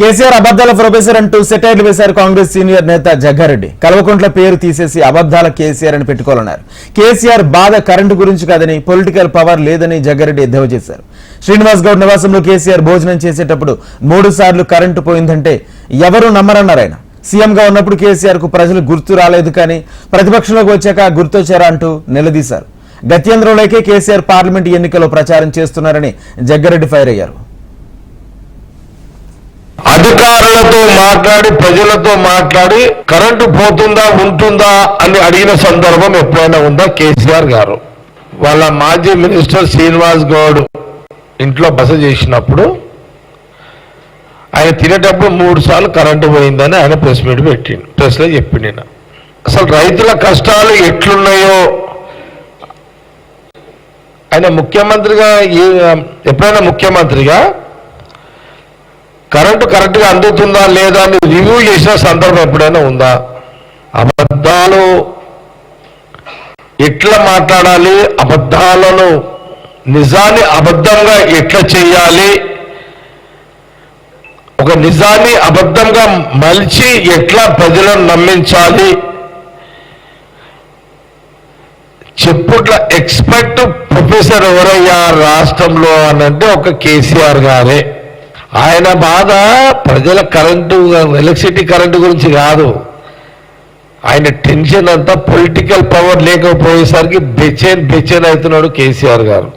KCR అబద్దాల professor అంటూ సెటైర్లు వేశారు కాంగ్రెస్ సీనియర్ నేత జగ్గారెడ్డి. కల్వకుంట్ల పేరు తీసేసి అబద్దాల కేసీఆర్ అని పెట్టుకోవాలన్నారు. కేసీఆర్ బాధ కరెంటు గురించి కాదని, పొలిటికల్ పవర్ లేదని జగ్గారెడ్డి ఎద్దేవా చేశారు. శ్రీనివాస్ గౌడ్ నివాసంలో కేసీఆర్ భోజనం చేసేటప్పుడు 3 సార్లు కరెంటు పోయిందంటే ఎవరూ నమ్మరన్నారు ఆయన. సీఎంగా ఉన్నప్పుడు కేసీఆర్ కు ప్రజలు గుర్తు రాలేదు, కానీ ప్రతిపక్షంలోకి వచ్చాక గుర్తొచ్చారా అంటూ నిలదీశారు. గత్యేంద్రంలోకే కేసీఆర్ పార్లమెంట్ ఎన్నికల్లో ప్రచారం చేస్తున్నారని జగ్గారెడ్డి ఫైర్ అయ్యారు. అధికారులతో మాట్లాడి, ప్రజలతో మాట్లాడి కరెంటు పోతుందా ఉంటుందా అని అడిగిన సందర్భం ఎప్పుడైనా ఉందా? కేసీఆర్ గారు వాళ్ళ మాజీ మినిస్టర్ శ్రీనివాస్ గౌడ్ ఇంట్లో బస చేసినప్పుడు ఆయన తినేటప్పుడు 3 సార్లు కరెంటు పోయిందని ఆయన ప్రెస్ మీట్ పెట్టిండు. ప్రెస్లో చెప్పిండు. అసలు రైతుల కష్టాలు ఎట్లున్నాయో ఆయన ముఖ్యమంత్రిగా, ఎప్పుడైనా ముఖ్యమంత్రిగా కరెంటు కరెక్ట్గా అందుతుందా లేదా అని రివ్యూ చేసిన సందర్భం ఎప్పుడైనా ఉందా? అబద్ధాలు ఎట్లా మాట్లాడాలి, అబద్ధాలను నిజాన్ని అబద్ధంగా ఎట్లా చేయాలి, ఒక నిజాన్ని అబద్ధంగా మలిచి ఎట్లా ప్రజలను నమ్మించాలి, చెప్పుట్ల ఎక్స్పర్ట్ ప్రొఫెసర్ ఎవరయ్యా రాష్ట్రంలో అనంటే ఒక కేసీఆర్ గారే. ఆయన బాధ ప్రజల కరెంటు, ఎలక్ట్రిసిటీ కరెంటు గురించి కాదు. ఆయన టెన్షన్ అంతా పొలిటికల్ పవర్ లేకపోయేసరికి బెచెన్ అవుతున్నాడు కేసీఆర్ గారు.